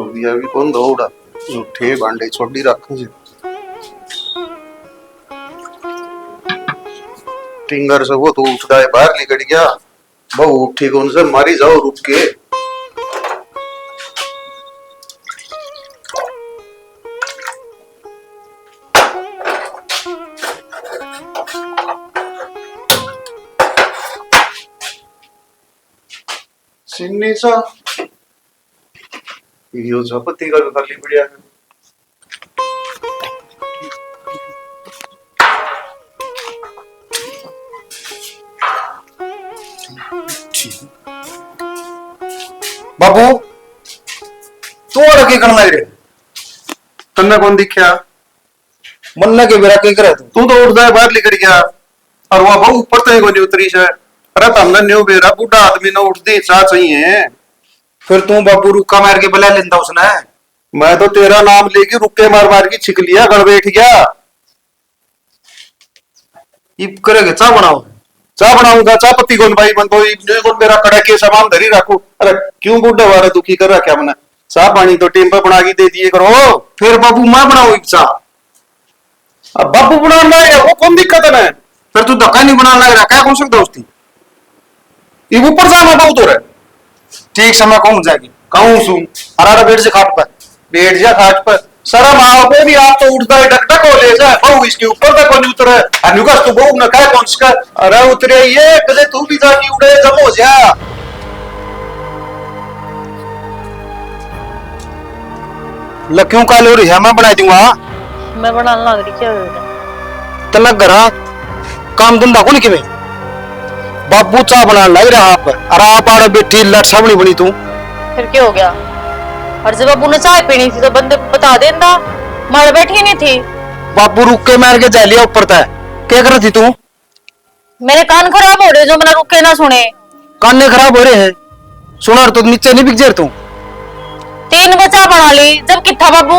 दिया भी कौन दौड़ा झूठे भांडे छोड़ी रखे जी टिंगर से वो तो उठता है बाहर निकल गया बहु उठी कौन से मारी जाओ रुक के सिन्नी सा यो झपती का खाली बढ़िया है बाबू तू और के करना रे तन्ने कौन दिखया मन के बेरा के करे तू तो उठदा है बाहर निकल गया और वह बहु ऊपर तो कोनी उतरी से अरे तमने न्यू बेरा बूढ़ा आदमी ने उठदी चा चाहिए फिर तू बाबू रुका मार के बुला लेंदा उसने मैं तो तेरा नाम लेके रुके मार मार की छिक लिया गड़ बैठ गया ये करेगे चा बनाओ चा बनाऊंगा चा पत्ती कौन भाई मन तो इतने कौन मेरा कड़ा के सामान धरी रखो अरे क्यों बूढ़ा वाला दुखी कर रखा मैंने चा पानी तो टेम पर बना के दे दिए करो फिर बाबू मैं बनाऊ एक चा अब बाबू बनाने लगा वो कौन दिक्कत है फिर तू धक्का नहीं बनाने लग रहा क्या कौन सकता उसकी ये ऊपर जा मैं बहुत हो रहा है ठीक समय कौन जाएगी कहूं सुन हरारा बेट से खाट पर बैठ जा खाट पर शर्म आओ पे भी आप तो उठता है डक डक हो ले जा बहु इसके ऊपर तक कौन उतरे अनुकस तो बहु न कहे कौन सा अरे उतरे ये कदे तू भी जाके उड़े जम हो जा लक्यों का लो रिहा मैं बना दूंगा मैं बनाने लग रही क्या तना घरा काम धंधा को नहीं किवे बाबू चा बनाने लग रहा आप और आप आड़े बेटी लट सबनी बनी तू फिर क्या हो गया और जब बाबू ने चाय पीनी थी तो बंदे बता देना मार बैठी नहीं थी बाबू रुक के मार के जा लिया ऊपर तय क्या कर रही थी तू मेरे कान खराब हो रहे जो मैंने रुके ना सुने कान खराब हो रहे हैं सुना तो नीचे नहीं बिक जेर तू 3 बचा बना ली जब कितना बाबू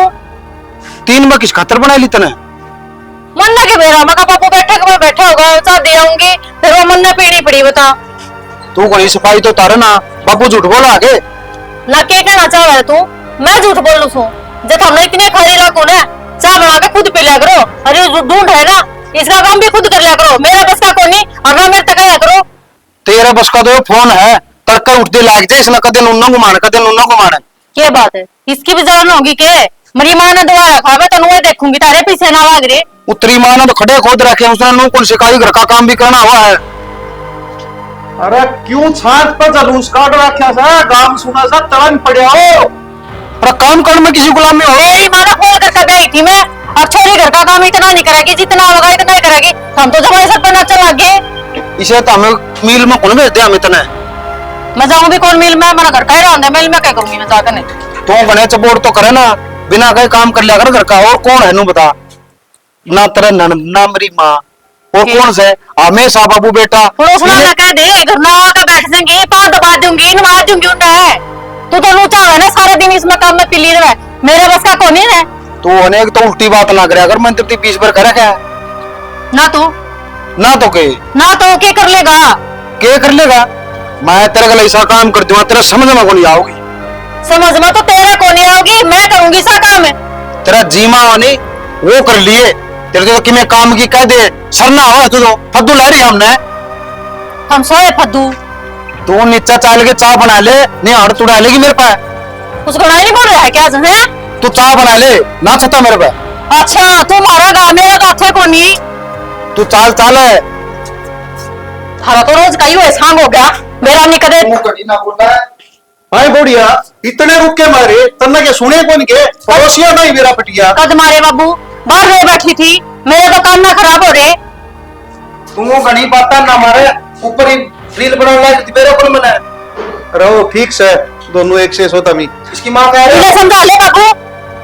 3 में किस खातर बना ली तने मन ना के बेरा मका बाबू बैठा होगा चाह दे आऊंगी फिर वो मन ना पीनी पड़ी बता तू कोई सफाई तो तारे ना बाबू झूठ बोला आगे ना के कहना चाह रहा है तू मैं झूठ बोल लू जब हमने इतने खाली लाखों ने चाह बना के खुद पी लिया करो अरे ढूंढ है ना इसका काम भी खुद कर लिया करो मेरा बस का कोनी और ना मेरे तक करो तेरा बस का तो फोन है तड़का उठते लाग जाए इसने कदे नुन्ना घुमाना क्या बात है इसकी भी जरूरत होगी के मेरी मां ने दुआ रखा मैं तनु देखूंगी तारे पीछे ना लाग रे उत्तरी मां ने तो खड़े खोद रखे उसने नु कौन सिखाई घर का काम भी करना हुआ है अरे क्यों छात पर जलूस काट रखा सा गांव सुना सा तड़न पड़या हो अरे काम करने में किसी गुलाम में हो मेरी मां ने फोन करके गई थी मैं और छोरी घर का काम इतना नहीं करेगी जितना होगा इतना ही करेगी हम तो जमाने सब पर नाचने लग गए इसे तो हमें मिल में कौन भेज दे हम इतने मैं जाऊंगी कौन मिल में मेरा घर का ही रहने मिल में क्या करूंगी मैं जाकर नहीं तो बने चपोड़ तो करे ना बिना कहीं काम कर लिया कर घर का और कौन है नु बता ना तेरा ना मेरी माँ और कौन से हमेशा बाबू बेटा पड़ोसना ना कह दे घर ना आकर बैठ जाएंगे पाँव दबा दूंगी नवा दूंगी उन्हें तू तो लूचा है ना सारा दिन इसमें काम में पिली रहा मेरे बस का कौन है तो अनेक तो उल्टी बात ना करे अगर मैं तेरी 20 बार करे क्या ना तो के कर लेगा मैं तेरे गले ऐसा काम कर दूंगा तेरा समझ में कौन आओगी समझ में तो तेरा कौन आओगी मैं करूंगी सा काम है तेरा जीमा होनी वो कर लिए तेरे तो कि मैं काम की कह दे सरना हो तू तो फद्दू ला रही हमने हम सोए फद्दू तू नीचा चाल के चाय बना ले नहीं हड़ तू डालेगी मेरे पास उसको नहीं बोल रहा है क्या है तू चाय बना ले ना छता मेरे पे अच्छा तू मारा गा मेरा गाथे को नहीं तू चाल चाल है थारा तो रोज का ही है सांग हो गया मेरा नहीं कदे कड़ी ना बोलता है भाई बढ़िया इतने रुक के मारे तन्ना के सुने कौन के पड़ोसिया नहीं मेरा पटिया कद मारे बाबू बाहर में बैठी थी मेरे तो कान ना खराब हो रहे तू घनी बात ना मारे ऊपर ही रील बनाने लायक मेरे ऊपर मना रहो ठीक से दोनों एक से सोता मी इसकी मां कह रही है समझा ले बाबू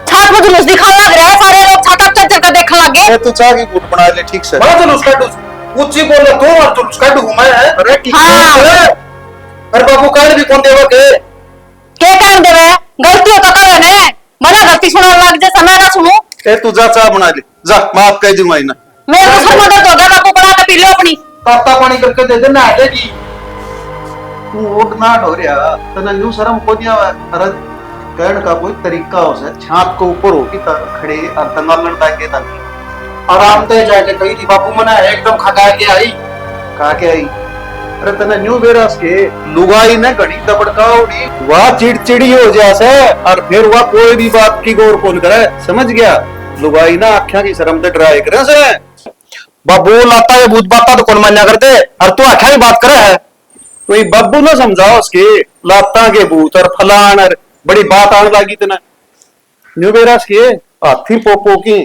छात में जुलूस दिखाने लग रहा है सारे लोग छाता चल कर देखने लगे मैं तो चाह की गुट बना ले ठीक से बड़ा जुलूस काटू ऊंची बोल तू और जुलूस काटू घुमाए है अरे ठीक है अरे बाबू काट भी कौन देवा के काम देवे गलती हो तो करे ने मना गलती सुना लग जा समय ना सुनू ए तू जा चाह बना ले जा माफ कह दूंगा ना मेरे को सब मदद हो गया बाबू बना के पी लो अपनी ताता पानी करके दे दे ना आएगी तू ओट ना हो रहा तना न्यू शर्म को दिया अरे कहने का कोई तरीका हो से छाप के ऊपर होगी तब खड़े और दंगल लड़ता के तब आराम से जाके कही थी बापू मना एकदम खका के आई। कहा के आई। अरे तने न्यू बेरस के लुगाई ने घड़ी दबड़काउड़ी वह चिड़चिड़ी हो जासे और फिर वह कोई भी बात की गौर कौन करे समझ गया। लुगाई ना आख्या की शर्म से डराए करे से बाबू लाता ये भूत बाता तो कौन मान्या करते और तू आख्या ही बात करे है। कोई बब्बू ना समझाओ उसके लाता के भूत और फलान और बड़ी बात आने लगी तना न्यू बेरस के हाथी पोपो की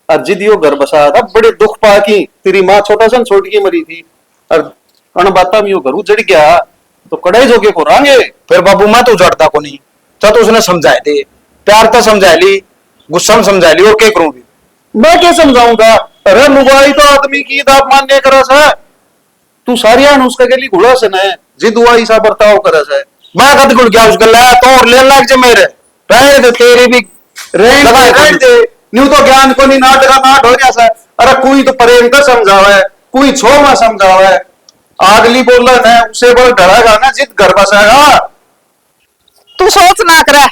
और जिदियो घर बसा था बड़े दुख पा की तेरी माँ छोटा सा छोड़ के मरी थी और अन बाता में घर उजड़ गया तो कड़ाई जोगे को रांगे। फिर बाबू मैं तो उजड़ता को नहीं चल तो उसने समझाए थे प्यार तो समझा ली गुस्सा में समझा ली और क्या करूंगी मैं क्या समझाऊंगा। अरे लुगाई तो आदमी की दाप मान्य करस है तू सारिया उसका के लिए घुड़ा से न जिद हुआ ऐसा बर्ताव करस है। मैं कद गुड़ गया उसका लाया तो और लेने लग जा मेरे रहे दे तेरी भी रेंट दे न्यू तो ज्ञान को नहीं नाट का नाट हो जैसा। अरे कोई तो प्रेम का समझावा है कोई छो में समझावा है आगली बोल रहा है उसे बोल डरागा ना जिद घर बसाएगा। तू सोच ना करे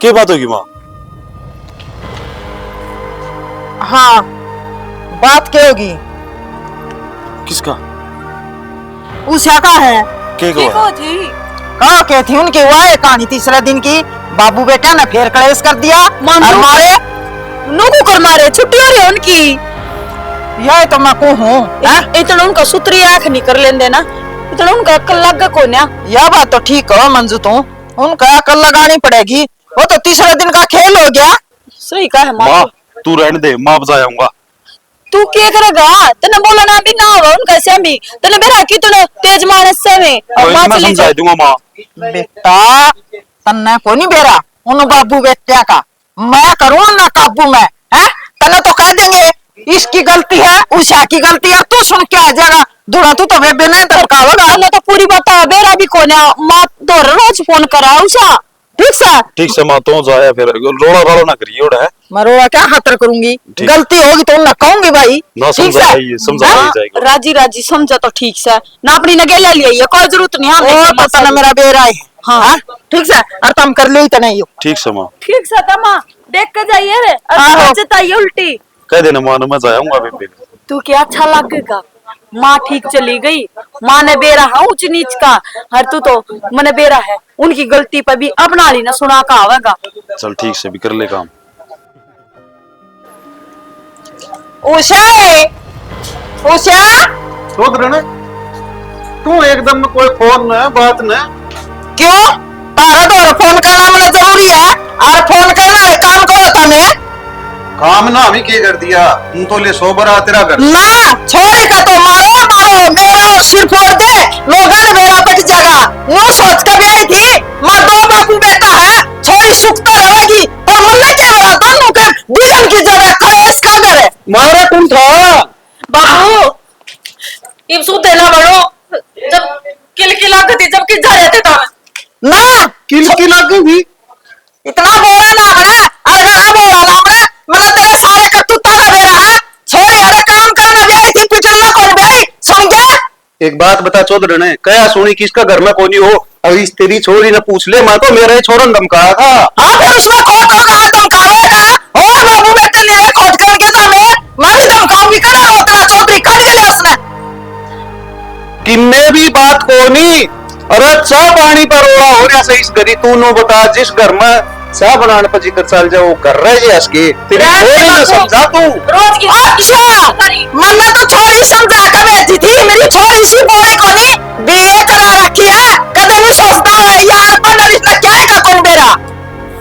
क्या बात होगी माँ? हाँ बात क्या होगी किसका? उषा का है क्या हुआ? कहा क्या थी उनकी हुआ है कहानी तीसरे दिन की बाबू बेटा ने फिर कलेश कर दिया और मारे नूकू कर मारे छुट्टी हो रही है उनकी। यह तो मैं को हूँ इतना उनका सूत्री आंख नहीं कर लेंदे ना इतना उनका अक्ल लग को ना। यह बात तो ठीक हो मंजू तू उनका अकल लगानी पड़ेगी वो तो तीसरे दिन का खेल हो गया। सही कहा है माँ माँ तू रहने दे माँ बजाऊंगा। तू क्या करेगा तने बोला ना भी ना होगा उनका से भी तने बेरा की तूने तेज मानस से में और माँ मैं चली समझा दूंगा माँ। बेटा तन्ने को नहीं बेरा उन बाबू बेटिया का मैं करूँ ना काबू में है तने तो कह देंगे इसकी गलती है उषा की गलती है तू सुन के आ जाएगा दूरा तू तो मैं बिना धड़कावेगा ना तो पूरी बात बेरा भी कोने माँ तो रोज फोन करा उषा ठीक से माँ तो जाया फिर रोड़ा रोड़ा ना करिए ओड़ा है मैं रोड़ा क्या खातर करूंगी गलती होगी तो मैं कहूंगी भाई ना समझा जाएगा। राजी राजी समझा तो ठीक से ना अपनी नगे ले लिया कोई जरूरत नहीं ओ तो तना मेरा बेरा है हाँ ठीक से और तुम कर ली तो नहीं हो ठीक से माँ ठीक से तमा देख के जाइए रे आहो। जताइए उल्टी कह देना माँ मैं जाऊंगा अभी। तू क्या अच्छा लगेगा माँ ठीक चली गई माँ ने बेरा है ऊंच नीच का हर तू तो मने बेरा है उनकी गलती पर भी अपना ली ना सुना का आवेगा। चल ठीक से भी कर ले काम। उषा है उषा सोच रहे तू एकदम में कोई फोन न बात न क्यों तारा तो फोन करना मुझे जरूरी है और फोन करना है काम को होता मैं काम ना हमें क्या कर दिया तू तो ले सोबरा तेरा घर ना छोड़े का तो मारो मारो मेरा सिर फोड़ दे लोगों ने मेरा पट जाएगा नो सोच कर भी आई थी माँ दो बापू बेटा है छोरी सुख तो रहेगी और मुन्ना क्या हुआ दोनों के दुल्हन की जगह कलेश कर दे रहे मारे कौन था बाबू इब सूते ना बड़ो जब किलकिला गती जब कि जा रहते था ना किल लग गई थी इतना बोला ना हमने अगर ना बोला ना हमने मतलब तेरे सारे कतूता का बेरा है छोरी अरे काम करना भी आई थी पिटना कौन भाई सुन गया एक बात बता चौधरी ने कया सोनी किसका घर में कोनी हो अब इस तेरी छोरी ने पूछ ले मैं तो मेरा ही छोरन धमकाया था। हाँ फिर उसमें खोट होगा धमकावेगा और बाबू बेटे ने खोट करके था मैं भी धमकाऊंगी करा उतना चौधरी कर गया उसने किन्ने भी बात कोनी अरे चाह पानी पर रोड़ा हो रहा सही इस घरी तू नो बता जिस घर में चाह बनाने पर जिक्र चल जाए वो कर रहे है इसके तेरी छोरी ने समझा तू रोज की अच्छा मन्ना तो छोरी समझा कर भेजी थी मेरी छोरी सी बोले कोनी बीए करा रखी है कदे नहीं सोचता यार पर इसने क्या है का कौन बेरा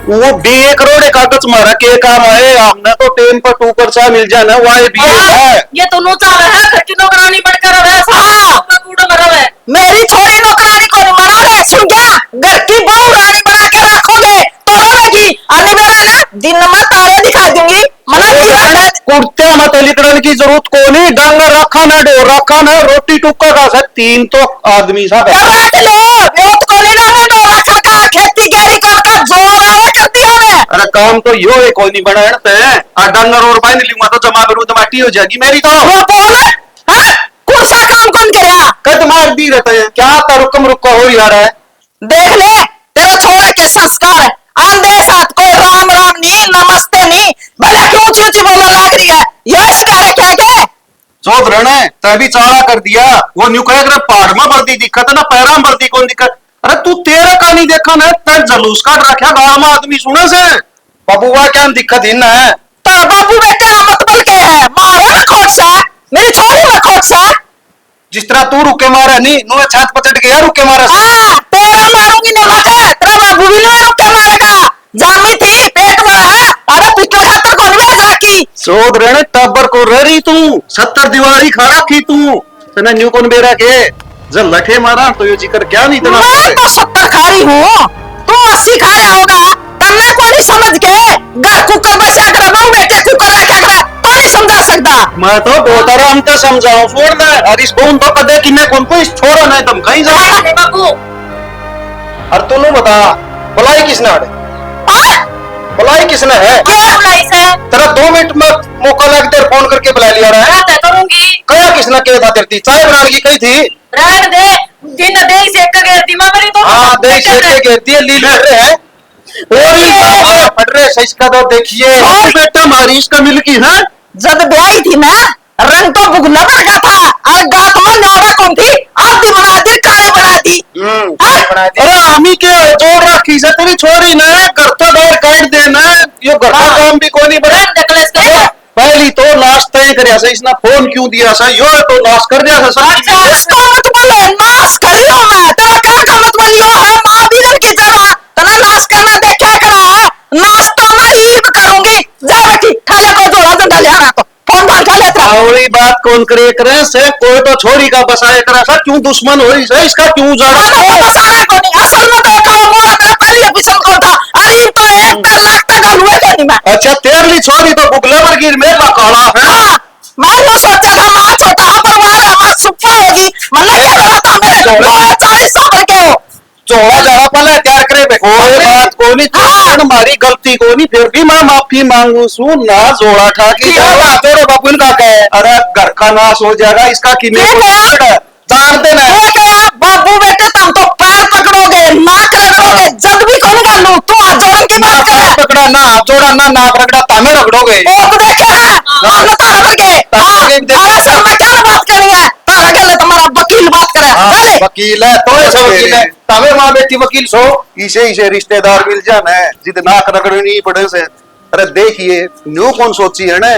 वो 1 करोड़ कागज मारा के काम आए हमने तो टेन पर 2 पर चाह मिल जाए ना वाई भी है ये तो नोचा है घर की नौकरानी बढ़कर रहे सारा कूड़ा मरा है मेरी छोरी नौकरानी को नहीं मना रहे सुन क्या घर की बहू रानी बना के रखोगे तो रहेगी आने वाला ना दिन में तारे दिखा दूंगी मना किया है कुर्ते मत लिखने की जरूरत को नहीं डांगर रखा ना डोर रखा ना रोटी टुक्का का सब 3 तो आदमी सा क्या रख लो व्योत को नहीं ना डोरा खड़का खेती गहरी करका जोर आवे करती हमें अरे काम तो यो है कोई नहीं बना है डांगर और बाई नहीं तो जमा करूँ तो माटी हो जाएगी मेरी तो वो बोल हाँ कौन सा काम कौन करेगा कद मार दी रहता है क्या रुकम रुका हो यार है देख ले तेरा संस्कार है। आंधे साथ को राम राम नहीं, नमस्ते नहीं, भले क्यों ऊंची ऊंची बोलने लग रही है, यह सिखा रखे है क्या? चौथ रहने तभी चाला कर दिया। वो न्यू कहे अगर पहाड़ में बढ़ती दिक्कत है ना, पैरा में बढ़ती कौन दिक्कत। अरे तू तेरा का नहीं देखा ना, तब जलूस काट रखा गांव में आदमी सुने से। बबुआ क्या दिक्कत ही ना है। तो बाबू बेटे मत बोल के है, मारो ना खोट सा, मेरी छोरी में खोट सा। जिस तरह तू रुके मारा नहीं, नुए छात पचट गया रुके मारा से। हाँ, तेरा मारूंगी नहीं मत, तेरा बाबू भी नहीं रुक के मारेगा। जामी थी, पेट बड़ा है, अरे पिटू खातर कौन भेज रखी? चौथ रहने टब्बर को रह रही तू, 70 दीवारी खा रखी तू। तने न्यू कौन बेरा के जब लठे मारा तो ये जिक्र क्या नहीं इतना। मैं तो 70 खा रही हूँ, तू 80 खा रहा होगा। तन्ने को नहीं समझ के घर कुकर बसा कर बहु बेटे कुकर रखा कर, तो नहीं समझा सकता। मैं तो बहुत आराम से समझाऊं, छोड़ दे। अरे इस फोन तो कदे किन्ने कौन को इस छोड़ा नहीं तुम कहीं जाओ। अरे बाबू और तू बता बुलाई किसने आड़े, बुलाई किसने है? क्या बुलाई से तेरा 2 मिनट में मौका लग तेरे फोन करके बुला लिया रहा है। बात करूंगी। कया किसने क्या था तेरी चाय बनाने की कही थी? रहने दे, दिन दे से एक के दिमाग में तो हाँ दे से के गिरती है लील रहे हैं। ओरी बाबा फट रहे सही का तो देखिए बेटा हमारी इसका मिलकी है। जब ब्याही थी ना, रंग तो बुगला का था, और गात में नौरा कौन थी, आधी बना दी, काले बना दी। अरे हमी के जोड़ रखी से तेरी छोरी ने घर तो बाहर काट देना, यो घर का काम भी कोई नहीं बना। डकलेस के पहली तो लास्ट तय कर इसने फोन क्यों दिया सा, यो तो लास्ट कर दिया सा। इसका मत बोले, नाश कर रही हूँ मैं, तेरा क्या का मत बोलियो है, माँ बीरन की जगह तना नाश करना देखा करा है, नाश तो मैं ही करूंगी। जा बेटी ठाले को जोड़ा डंडा ले रहा तो फोन बांध खा लेता। आवड़ी बात कौन करे करे से, कोई तो छोरी का बसाए करा सा, क्यों दुश्मन हो रही से, इसका क्यों जाना। बसाना को नहीं, असल में देखा वो मोरा तेरा पहली एपिसोड कौन था, अरे तो 1 लाख तक हुए को नहीं मैं। अच्छा तेरली छोरी तो बुगला वर्गीर में काला है। हाँ, मैं तो सोचा था माँ छोटा परवार है, माँ सुपर होगी, मतलब क्या बोला था मेरे 40 साल के हो। जोड़ा जरा पहले तैयार करे बे। कोई बात को नहीं, हमारी गलती को नहीं, फिर भी मैं माफी मांगू सू ना। जोड़ा ठा की तेरे बापू इनका कहे, अरे घर का नाश हो जाएगा इसका किने को जानते ना। वो क्या बाबू बेटे, तुम तो पैर पकड़ोगे, नाक रगड़ोगे, जब भी कौन कर लूं, तू हाथ जोड़न की बात करे। पकड़ा ना हाथ जोड़ा ना नाक रगड़ा तामे रगड़ोगे। ओ तो देखे है, आपने तारा के अरे सर में क्या बात करनी है, तारा के लिए तुम्हारा वकील बात करे। अरे वकील है तो ऐसा वकील है, तामे माँ बेटी वकील सो इसे इसे रिश्तेदार मिल जाना है जिद नाक रगड़नी पड़े से। अरे देखिए न्यू कौन सोची है ना,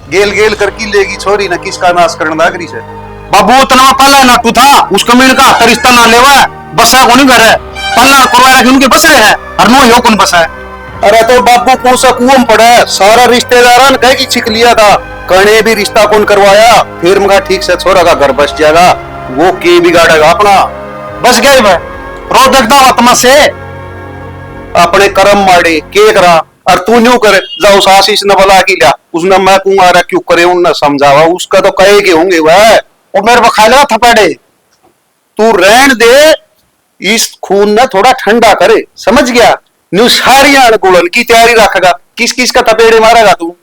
गेल गेल करके लेगी छोरी ना, किसका नाश करना लागरी से। बाबू तना पहला नाटू था, उसका मेन का रिश्ता ना लेवा बसा को नहीं घर है, पल्ला करवा रखे उनके बस रहे हैं, और नो यो कौन बसा है। अरे तो बाबू कौन सा कुआं पड़ा, सारा रिश्तेदार ने कह की छिक लिया था, कने भी रिश्ता कौन करवाया, फिर मगा ठीक से छोरा का घर बस जाएगा, वो के बिगाड़ेगा अपना। बस गए मैं रोज देखता हूँ तमाशे, अपने कर्म मारे के करा, और तू न्यू करे जा उस आशीष ने बोला कि लिया उसने मैं कुआं क्यों करे, उनने समझावा, उसका तो कहे के होंगे वह। और मेरे को खा लेगा थपेड़े। तू रहन दे, इस खून ने थोड़ा ठंडा करे, समझ गया। न्यू सारी अनुकूलन की तैयारी रखेगा, किस किस का थपेड़े मारेगा तू।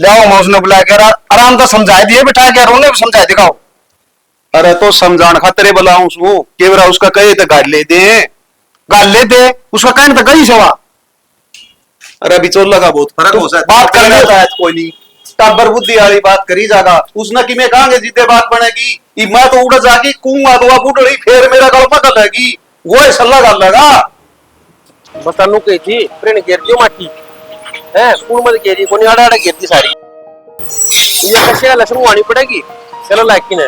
लाओ मैं उसने बुलाया के आराम से समझाई दिए, बिठा के रोने भी समझाई दिखाओ। अरे तो समझान खातरे बुलाऊं सू केवरा उसका कहे तो गाड़ ले दे, गाल ले दे, उसका कहने तो गई सेवा। अरे बिचौला का बहुत फर्क हो सकता बात करने होता है कोई नहीं, टब्बर बुद्धि वाली बात करी जागा, उसने कि मैं कहांगे जीते बात बनेगी, मैं तो उड़ जागी कुआं तो बुढ़ी फिर मेरा गल पता लगी, वो सल्ला गल लगा। बतानु कही थी प्रेण गिरती माटी है, कौन मत गिरी कोनी आड़ा आड़ा गिरती सारी, ये कैसे लक्षण आनी पड़ेगी। चलो लायकी ने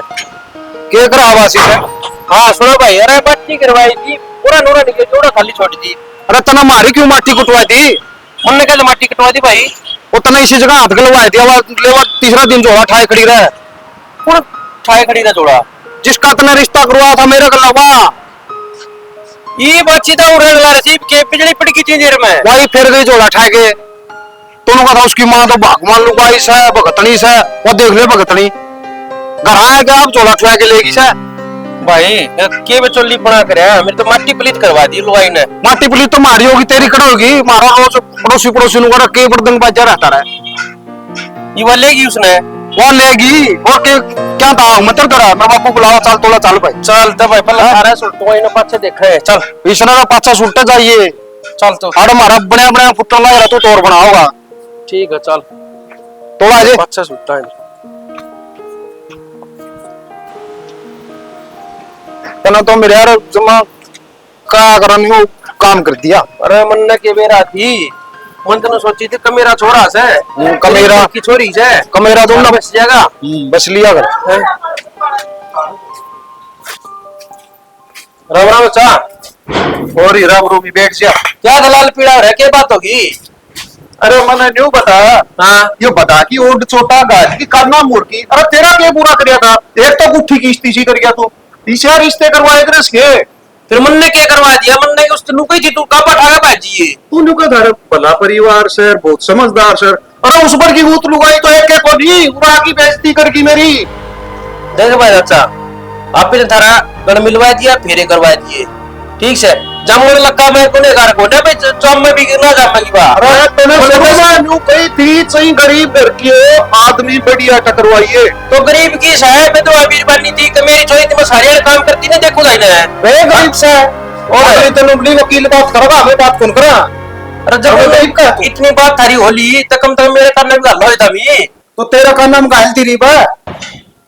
के करा आवासी है। हाँ सुनो भाई, अरे बच्ची करवाई थी, पूरा नूरा निकल जोड़ा खाली छोड़ दी। अरे तना मारी क्यों माटी कुटवाई थी, उनने कहते माटी कटवा दी भाई, वो तना इसी जगह हाथ गलवाई थी, लेवा तीसरा दिन जोड़ा ठाए खड़ी रहे। कौन ठाए खड़ी ना जोड़ा, जिसका तने रिश्ता करवाया था मेरे गलवा, ये बच्ची तो उड़े लगा रही के बिजली पड़ गई चीजेर में, वही फिर गई जोड़ा ठाए के। दोनों का था उसकी माँ तो भगवान लुगाई से भगतनी से, वो देख ले भगतनी घर आया क्या, अब जोड़ा ठुआ के लेगी से। भाई के बचोली बना कर मेरे तो माटी प्लीत करवा दी लुगाई ने। माटी पुली तो मारी होगी, तेरी कड़ होगी, मारा रोज पड़ोसी पड़ोसी नुका के बर्दन बाजा रहता रहे। ये वो लेगी उसने, वो लेगी और के क्या था मतलब करा, मैं बापू बुलावा चल तोड़ा चल भाई चल तो भाई पहले सारा सुट तो इन्हें पाछे देखा है, चल इसने तो पाछा सुलटा जाइए, चल तो अरे हमारा बड़ा बड़ा फुट्टा लग रहा, तू तोड़ बनाओगा ठीक है चल तोड़ा जे अच्छा सुट्टा है तना तो मेरे यार जमा का करनी वो काम कर दिया। अरे मन ने के बेरा थी मन तने सोची थी कमेरा छोरा से कमेरा की छोरी से कमेरा दूंगा बस जाएगा बस लिया कर। राम राम चा और ही राम रूमी बैठ जा। क्या दलाल पीड़ा रह के बात होगी। अरे मैंने न्यू बता, हाँ ये बता कि ओड छोटा गाज की करना मुर्गी। अरे तेरा क्या बुरा करिया था, एक तो गुट्ठी किश्ती सी कर गया तू, तीसरा रिश्ते करवाए तेरे इसके। फिर मन ने क्या करवा दिया, मन ने उस नुकई थी तू का पठागा भाजी तू नुका घर भला परिवार सर, बहुत समझदार सर। अरे उस पर की भूत लुगाई तो एक को नहीं उड़ा की बेइज्जती करगी मेरी। देख भाई अच्छा आप ने थारा गण मिलवा दिया फेरे करवा दिए ठीक से जमन लक्का में कोने घर कोने पे चम में भी ना जामेगी बा। अरे तने समझा न्यू कही थी सही गरीब घर की हो आदमी बढ़िया टकरवाइए। तो गरीब की है मैं तो अमीर बननी थी कि मेरी छोरी थी मैं सारे काम करती नहीं देखो जाइने है वे गरीब से और तेनु बड़ी वकील बात करोगा, हमें बात कौन करा। अरे जब अरे गरीब का इतनी बात थारी होली तो कम से कम मेरे करने में गल होए तमी तो तेरा का नाम घायल थी री बा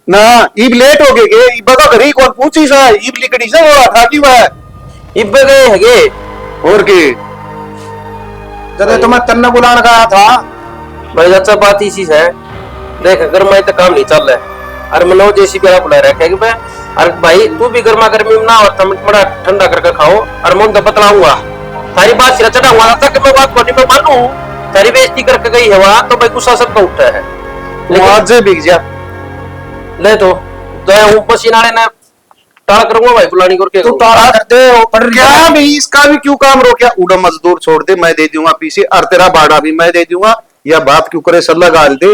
ना। ईब लेट हो गए के ईब का घरी कौन पूछी सा ईब लिकड़ी से हो था कि वह इब्बे गए हैगे और के जब तुम्हें तन्ने बुलाने का था। भाई अच्छा बात इसी है देख अगर मैं तो काम नहीं चल रहा है अरे मैं जैसी भी बुला रखा है कि मैं अरे भाई तू भी गर्मा गर्मी में ना और बड़ा ठंडा करके खाओ और मैं तो बतलाऊंगा सारी बात सिरा चढ़ाऊंगा तक मैं बात को मैं मानू सारी बेइज्जती करके गई है वहां तो भाई गुस्सा सबका उठता है लेकिन आज से बिक जा ले तो हूँ पसीना ने टाल करूंगा भाई बुलानी करके तू तारा करते हो पड़ क्या भाई इसका भी क्यों काम रोकिया। उड़ा मजदूर छोड़ दे मैं दे दूंगा पीछे और तेरा भाड़ा भी मैं दे दूंगा। या बात क्यों करे सल्ला गाल दे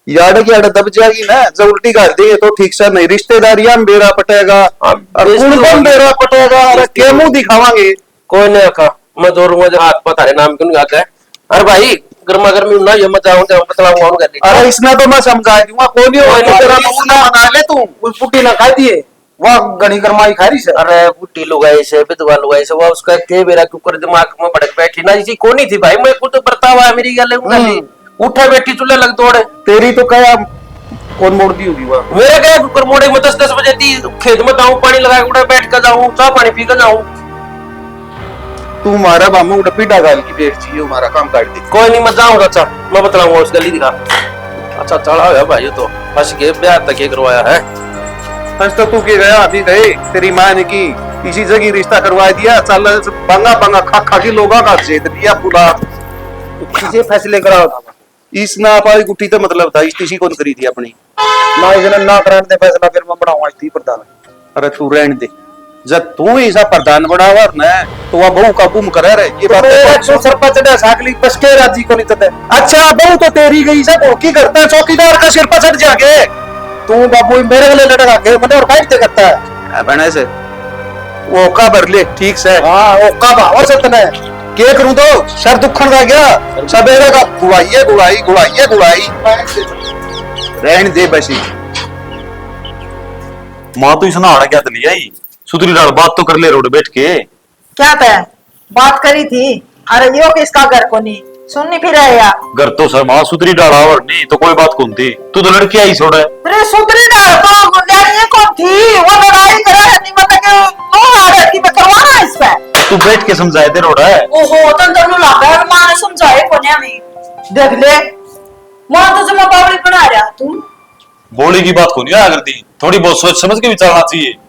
याड की याड दब जाएगी ना जब उल्टी गाल दे तो ठीक से नहीं। रिश्तेदारियां में बेरा पटेगा और कौन बेरा पटेगा। अरे क्या मुंह दिखावांगे कोई नहीं रखा मैं दौड़ूंगा जब हाथ पता है नाम क्यों आता है। अरे भाई गर्मा गर्मी ना ये मत जाऊं जब बतलाऊंगा उन करने। अरे इसमें तो मैं समझा दूंगा कोई नहीं हो तेरा मुंह ना बना ले तू उस पुट्टी ना खा दिए वह गणी गरमाई खा रही से। अरे पुट्टी लुगाई से विधवा लुगाई से वो उसका के बेरा क्यों कर दिमाग में भड़क बैठी ना इसी कोनी थी भाई मैं खुद बर्तावा है मेरी गल उठा बैठी चूल्हे लग तोड़े तेरी तो क्या कौन मोड़ दी होगी वह मेरा क्या कुकर मोड़े में 10 बजे थी खेत में जाऊं पानी लगा के बैठ कर जाऊं चाह पानी पी कर जाऊं। तू हमारा बामू डपीटा गाल की बेट चाहिए हमारा काम काट दे। कोई नहीं मैं जाऊंगा अच्छा मैं बतलाऊंगा उस गली दिखा। अच्छा चढ़ा है भाई तो फंस के ब्याह तक ये करवाया है। आज तो तू के गया अभी गए तेरी माँ ने की इसी जगह रिश्ता करवा दिया। चल बंगा बंगा खा खा के लोगा का जेद दिया पूरा किसी फैसले कराओ था इस ना पाई गुट्ठी तो मतलब था इस तीसी कौन करी थी अपनी ना इसने ना कराने दे फैसला फिर मैं बनाऊंगा इसी प्रधान। अरे तू रहने दे जब तू ऐसा प्रधान बनावा ना तो वह बहू का गुम करे रहे ये बात तो सरपंच ने साकली बस के राजी को नहीं तते। अच्छा बहू तो तेरी गई सब की करता है चौकीदार का सिर पर चढ़ जाके तू बाबू मेरे गले लटका के मतलब और काट दे करता है बने से वो का भर ले ठीक से। हां वो का भाव सतने के करूं तो सर दुखन का गया सवेरे का गुड़ाइए गुड़ाई गुड़ाइए गुड़ाई रहने दे बसी। माँ तो इसने आड़ा क्या लिया ही सुधरी डाल बात तो कर ले रोड बैठ के। क्या तय बात करी थी। अरे यो किसका घर को नहीं सुननी फिर आया घर तो सर माँ सुधरी डाल और नहीं तो कोई बात कौन थी तू तो लड़की आई छोड़ा है। अरे सुधरी डाल तो मुंडिया ये कौन थी वो लड़ाई करे है नहीं मतलब कि नो आ रही थी मैं करवाना इस पे तू बैठ के समझाए दे रोड है। ओहो तंदर लगा है मां ने समझाए कोने में देख ले मां तो जमा बावली बना रहा तू बोली की बात को नहीं आया करती थोड़ी बहुत सोच समझ के विचारना चाहिए।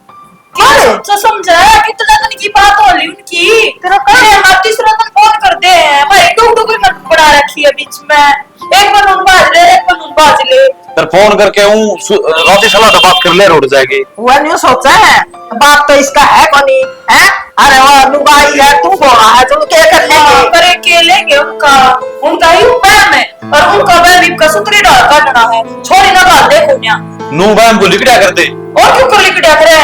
क्या तो समझा कितना दिन की बात हो रही उनकी तेरा करे हम तीसरा दिन फोन करते हैं भाई टुक टुक में बड़ा रखी है बीच में एक बार उन बाज ले एक बार उन बाज ले फिर फोन करके हूँ राती सलाह तो बात कर ले रोड जाएगी। वो नहीं सोचा है बात तो इसका है कोनी है। अरे वो लुगाई है तू बोला है तुम क्या कर लेंगे पर के लेंगे उनका ही उपाय में और उनका वह का सुतरी डाल काटना है छोरी ना डाल दे कोन्या नू बहन को लिखड़ा कर दे और क्यों कर लिखड़ा करे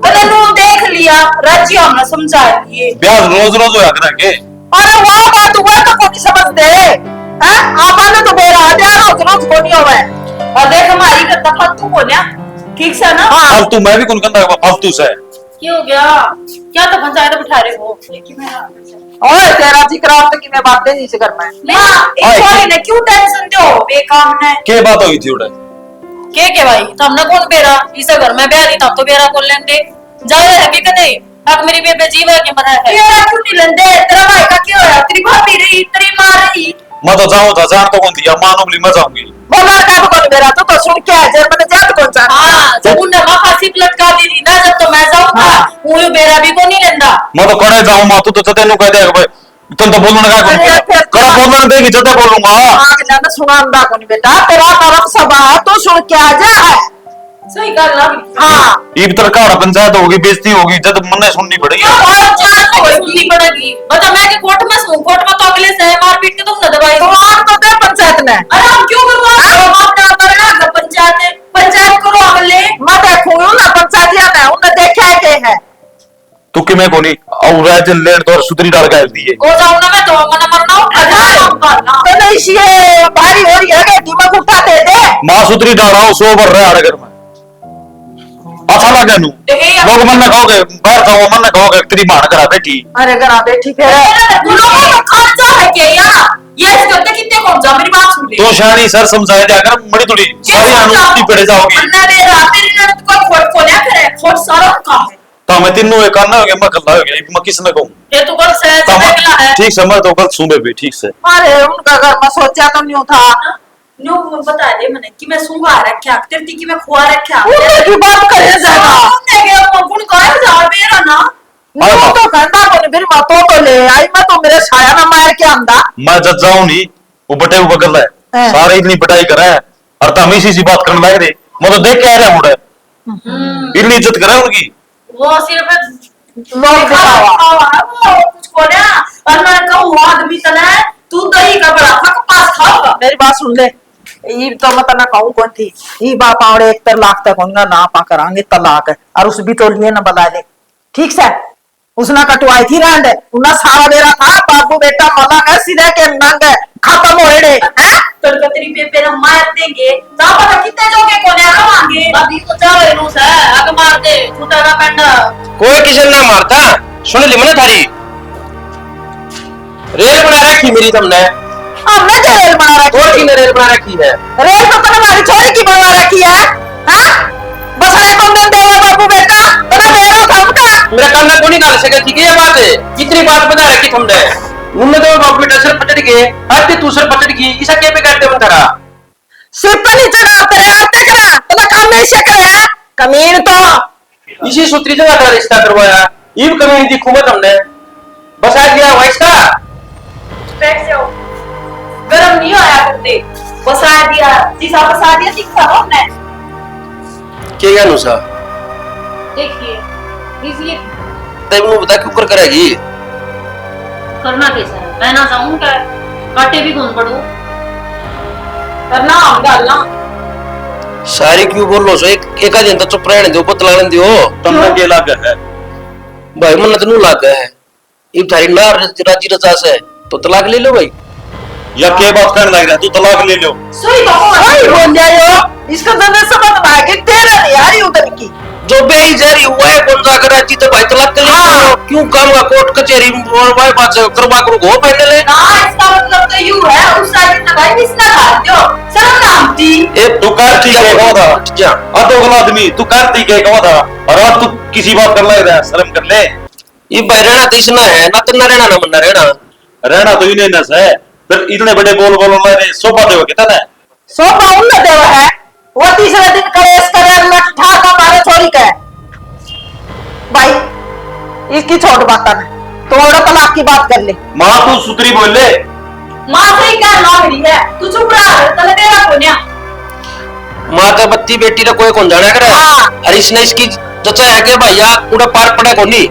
तने तू देख लिया राज्य हमने समझा दिए ब्याह रोज रोज होया करेंगे। अरे वाह बात हुआ तो कोनी समझ दे हैं आपने तो बेरा दे रोज रोज कोनी होवे और देख हमारी करता फालतू कोन्या ठीक से ना फालतू मैं भी कौन करता फालतू से क्या हो गया क्या तो पंचायत बिठा रहे हो? ओए तेरा जी कराम तो किने बात नहीं से कर मैं ने क्यों टेंशन दो बेकाम ने? के बात होगी थी उड़े? के भाई तुमने कौन बेरा इस घर में ब्याह दी तब तो बेरा बोल लेंगे जाए है कि नहीं? अब मेरी बेबे जीवा के मरा है बेरा क्यों नहीं लेंदे? तेरा भाई का क्या होया? तेरी भाभी रही तेरी मां रही मैं तो जाऊं था जान तो कौन दिया मानो बोली मैं जाऊंगी बोला का कौन मेरा तो सुन के है जब मैंने जात कौन सा हां जब उन्हें मां फांसी लटका दी थी ना जब तो मैं जाऊंगा वो बेरा भी को नहीं लेंदा मैं तो करे जाऊं मां तू तो चते नु कह दे भाई तुम तो बोलने का करा बोलने देगी चते बोलूंगा आग ना सुनांदा कौन बेटा तेरा तरफ सभा तो सुन के आ जा है सही गल ना हां ई तर का पंचायत होगी बेइज्जती होगी जब मन्ने सुननी पड़ेगी सुननी पड़ेगी बता मैं के कोर्ट में सुन कोर्ट में तो अगले से मार पीट के तुम न दवाई तो आग तो दे पंचायत ने अरे हम क्यों करवा हम ना करना पंचायत करो अगले मैं देखूंगी ना पंचायतिया में उन्हें देखा के है तू किमे कोनी और राज लेन तो सुतरी डाल के दिए हो जाऊं ना मैं तो मना मरना उठा तो नहीं ये भारी हो रही है दिमाग उठा दे दे मां सुतरी डाला सो भर रहा है घर में अच्छा लगे नु लोग मन में कहोगे बाहर जाओ मन में कहोगे तेरी मां करा बैठी अरे घर बैठी है खर्चा है क्या यार ये इस करते कितने कौन जा मेरी बात सुन ले तो शानी सर समझाया जाकर बड़ी थोड़ी सारी अनुमति पड़े जाओगी अन्ना रे रात तेरी ननद को खोट खोलिया करे खोट सारा काम है तो मैं तीनों एक करना हो गया मैं कल्ला हो गया मैं किसने कहूं ये तो कल से निकला है ठीक समझ तो कल सुबह भी ठीक से अरे उनका घर में सोचा तो नहीं था न्यू बता दे मैंने कि मैं सूंगा रखा तेरी की मैं खुआ रखा उन्हें की बात करे जाएगा हमने के गुण गाय जा मेरा ना नो तो कहता कोनी फिर मैं तो ले आई मैं तो मेरे साया ना मार के आंदा मैं जब जाऊं नहीं वो बटे वो बगल है सारे इतनी पिटाई करे और तो हम इसी सी बात करने लग रहे मैं तो देख के आ रहा हूं इतनी इज्जत करे उनकी वो सिर्फ लोग दिखावा कुछ को ना और मैं कहूं आदमी तना तू दही का बड़ा फक पास खाओगा मेरी बात सुन ले ये तो मैं तना कहूं कौन थी ये बाप आवड़े 1 लाख तक होंगे ना पा करांगे तलाक है और उस भी तो लिए ना बता दे ठीक से उसने कटवाई थी रंड उन्हें सारा मेरा था बाबू बेटा मला है सीधे के नंग खत्म हो रे हैं तो तेरी बेबे ना मार देंगे जा पता कितने जोगे कोने आवांगे अभी तो चावे नु से आग मार दे छूटा ना पेंडा कोई किसी ना मारता सुन ली मैंने थारी रेल बना रखी मेरी तुमने हमने जो रेल बना रखी और की रेल बना रखी है रेल तो तुमने हमारी छोरी की बना रखी है हाँ बस आए कौन दिन देगा बाबू बेटा तेरा मेरा था उनका मेरा काम ना कोनी कर सके ठीक है ये बात है कितनी बात बता रखी तुमने उनने तो बाप बेटा सर पटड़ के आते तू सर पटड़ की इसा के पे करते बन तारा सिर पे नीचे करते रहे आते करा तेरा काम नहीं से करे कमीन तो इसी सूत्री जगह का रिश्ता करवाया ये कमीन दी खुमत हमने बस आ गया वाइस का बैठ जाओ गरम नहीं आया करते बसा दिया तीसरा बसा दिया तीसरा हमने के क्या नुसा देखिए इसलिए तब नु बता क्यों कर करेगी करना कैसा है मैं ना जाऊं क्या काटे भी कौन पड़ू करना हम गालना सारी क्यों बोल लो सो एक दिन तो चुप रहने दो पतला रहने दो तुमने के लाग है भाई मन तो नु लाग है इब थारी ना राजी रजा से तो तलाक ले लो भाई या के बात करने लग रहा तू तलाक ले लो सोई सही बोल जाओ इसका तो नहीं समझ में आया कि तेरा नहीं आ रही उधर की जो बेई जारी हुआ है कौन सा करा तो भाई तलाक कर ले क्यों काम का कोर्ट कचहरी और भाई बात करवा करो गो पहले ले ना इसका मतलब तो यू है उस साइड ना भाई किसना खाते हो शर्म ना आती ए तू करती के कहो था जा अधोगला आदमी तू करती के कहो था और अब तू किसी बात कर लग रहा है शर्म कर ले ये भाई रहना तो इसना है ना तो ना रहना ना मन्ना रहना तो इन्हें नस है फिर इतने बड़े बोल बोल रहे सोफा देव कितना है सो पाउंड न देवा है वो तीसरे दिन कलेश करे मैं ठाका मारे छोड़ी के भाई इसकी छोड़ बात है तो और तलाक की बात कर ले मां तू सुतरी बोल ले मां से ही क्या लग रही है तू चुप रहा तले तेरा कोन्या मां का बत्ती बेटी रा कोई कौन जाना करे हाँ। अरे इसने इसकी चचा है के भैया पूरा पार पड़े कोनी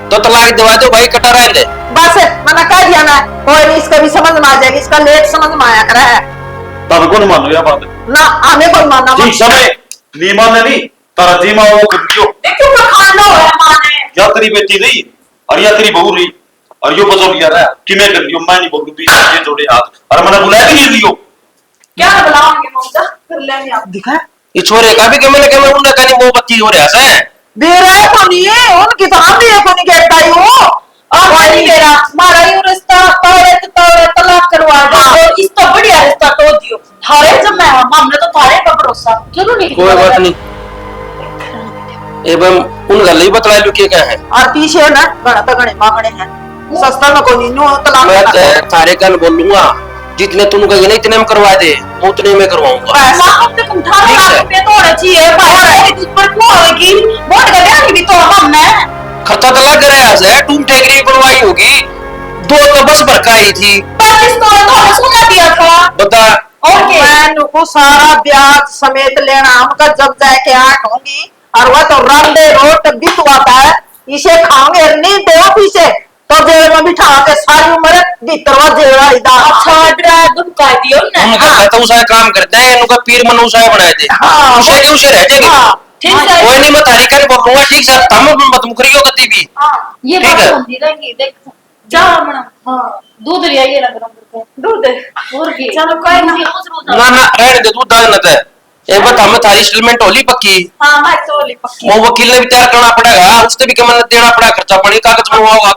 तो तलाक दिवा दो भाई कटा रह ले बस मैंने कह दिया ना कोई नहीं इसका भी समझ में आ जाएगी इसका लेट समझ में आया करे है तब कौन मानो या बात ना हमें कोई मानना ठीक समय नी मानने नहीं तारा जी मां वो कर दियो देखो तो खाना है मां ने या तेरी बेटी नहीं और या तेरी बहू रही और यो बजो लिया रहा कि मैं कर दियो मैं नहीं बोलूं भी ये जोड़े हाथ और मैंने बुलाया भी नहीं लियो क्या बुलाओगे मौजा कर लेंगे आप दिखा ये छोरे का भी के मैं उन्हें कहीं मोमबत्ती हो रहा है दे रहा है को नहीं है उनकी तो हम भी है को नहीं कहता थारे जब मैं हमने तो थारे पर भरोसा क्यों नहीं कोई बात नहीं एवं उन गल ही बतला लू क्या है और पीछे ना गणा तो गणे मांगने हैं सस्ता में कोई नो तलाक मैं थारे कल बोलूंगा जितने तुम कहेंगे ना इतने में करवा दे मैं उतने में करवाऊंगा पैसा अब तक 18 लाख रुपए तो होना चाहिए भाई तुझ पर क्यों होगी वोट गया भी तो हमने खर्चा तो लग रहा है तुम टेकरी बनवाई होगी 2 तो बस भर का ही थी 35 तो सोना दिया था बता ओके मैं को सारा ब्याज समेत लेना हमका जब जाके आठ होंगी और वह तो रंडे रोट बितवाता है इसे खाओगे नहीं दो पीछे तो जेल में बिठा के सारी उम्र भीतर जेल इधर अच्छा ड्राइव तुम कह दियो ना उनका कहता हूं सारे काम करते हैं इनका पीर मनुष्य बनाए दे हाँ, उसे के उसे रह जाएगी ठीक है कोई नहीं मैं तारीख कर बोलूंगा ठीक है तुम मत मुकरियो कभी भी ये ठीक बात है। समझी रहेंगी देख जा मना हां दूध ले आइए ना गरम करके दूध और की चलो कोई ना ना ना रहने दे तू दाल न दे एक बार हमें थारी सेटलमेंट होली पक्की हां मैं सोली पक्की वो वकील ने भी तैयार करना पड़ेगा उससे भी कमन देना पड़ा खर्चा पानी कागज में होगा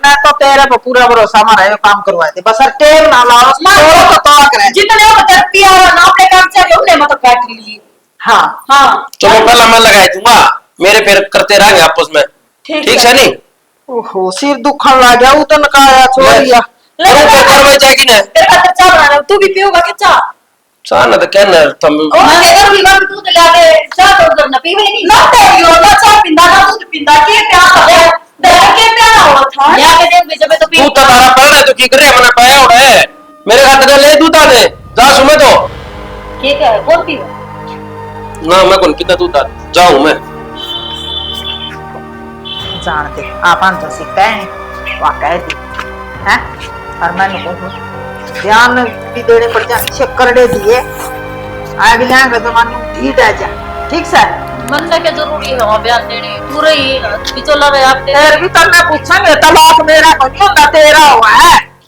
मैं तो तेरे पे पूरा भरोसा मारा है काम करवाए थे बस टेम ना लाओ तो तो करे जितने वो करती है ना अपने काम से उन्हें मत काट लीजिए हां हां चलो पहला मैं लगा दूंगा मेरे फिर करते रहेंगे आपस में ठीक है नहीं ओहो सिर दुखन लग गया वो तो नकाया छोड़ दिया ले करवाई जाएगी ना तेरे खातिर चाय बना रहा तू भी पियोगा क्या चाय चाह ना तो क्या ना तुम और अगर भी बात दूध ला दे चाय तो उधर न पीवे नहीं ना तेरी ना चाय पिंदा ना दूध पिंदा के प्यार है देख के प्यार हुआ था या के देख बेचे तो तू तो तारा पड़ है तो की करे मैंने पाया उड़ा है मेरे खाते ले दूध आ दे जा सुमे तो ठीक है कौन पीवे ना मैं कौन कितना दूध आ जाऊं मैं जानते आपन तो सीखते हैं वाकई थी हैं और मैंने को ध्यान भी देने पड़ जाए शक्कर दे दिए आगे जाएंगे तो मानो ढीठ आ जा ठीक सर मन में क्या जरूरी है वहां बयान देने पूरे ही बिचौला रहे आप फिर भी तो मैं पूछेंगे तलाक मेरा कोई होता तेरा हुआ है